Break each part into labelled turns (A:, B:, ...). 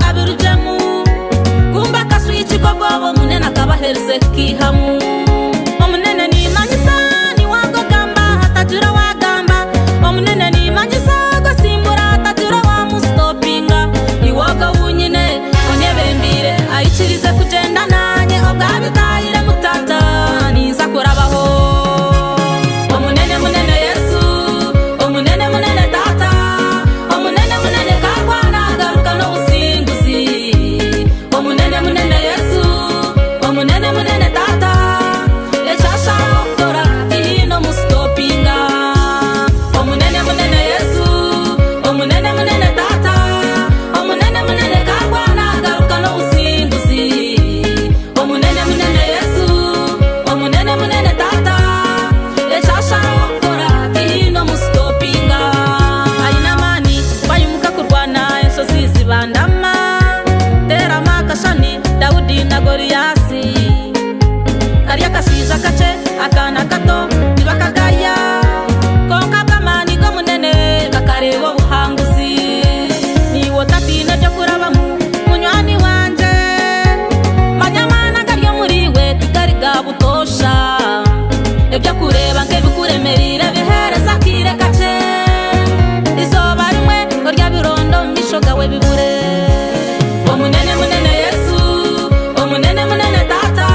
A: kabirujemu kumba kaswichi kogobo munene akabahereze kihamu omunene ni manyisa ni wago gamba hatajura wagamba omunene ni manyisa gosimbura hatajura wa mustopinga iwago wunyine onyebembire ayikirize kugenda nanye obwabitayire mutata niza kurabaho omunene munene Yesu omunene munene tata omunene munene karwana garuka no businguzi omunene munene Yesu omunene munene tata echasha okora hino mustopinga omunene munene Yesu omunene munene tata omunene munene karwana garuka no businguzi omunene munene Yesu omunene munene tata echasha okora hino mustopinga aina mani bayumuka kurwana ensozi zibandama tera makashani Daudi na Goriyasi kariya kashiza kace akana kato nibakagaya konka kamani go munene kakarebo buhanguzi niwo tatina byo kurabamu munywani wanje manyamana garyo muriwe tikariga butosha ebyo kureba ngebikuremerire bihereza kire kace izoba rimwe gorya birondo mishogawe bibure omunene munene Yesu omunene munene tata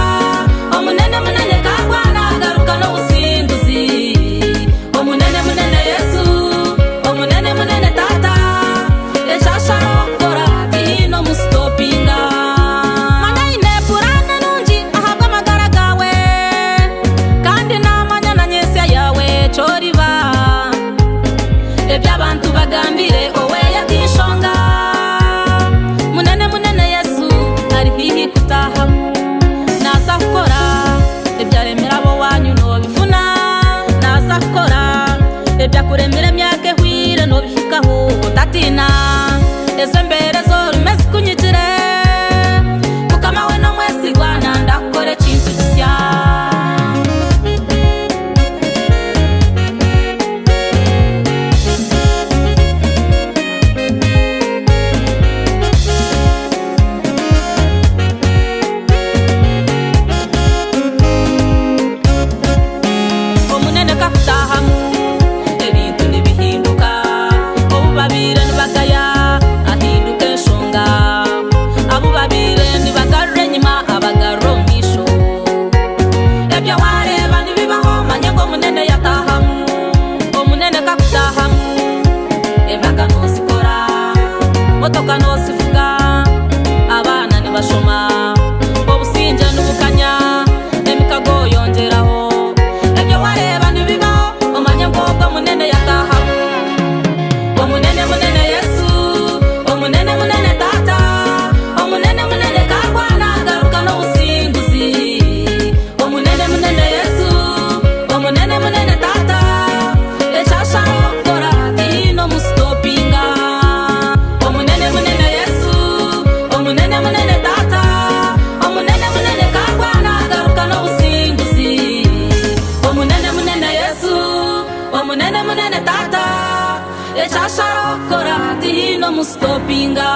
A: omunene munene karwana garuka no businguzi omunene munene Yesu omunene munene tata echasha okora hino mustopinga manaine purana nunji ahabwa amagara gawe kandi namanya na nyesya yawe choriba ebyabantu bagambire owe yatishonga munene munene Yesu ari hihi kutahamu nasa kukora ebyaremera abo wanyu nobifuna nasa kukora ebyakuremera emyaka ehwire nobihikaho utatina ezo mbere zorumezi kunyigire mukama we nomwesigwa nandakukora ekintu kisya omunene kakutahamu ebintu nibihinduka obubabire nibagaya ahinduka enshonga abubabire nibagarura enyuma abagarura omumisho ebyo wareba nibibaho manye ngo omunene yatahamu omunene kakutahamu embaga nosikora motoka nosivuga abana nibashoma obusinja nibukanya emikago yongeraho ebyo wareba nibibaho omanye ngo obwo omunene yatahamu omunene munene Yesu omunene munene tata omunene munene karwana garuka no businguzi omunene munene Yesu omunene munene tata echasha okora hino mustopinga omunene munene Yesu omunene munene tata omunene munene karwana garuka no businguzi omunene munene Yesu omunene munene tata echasha okora hino mustopinga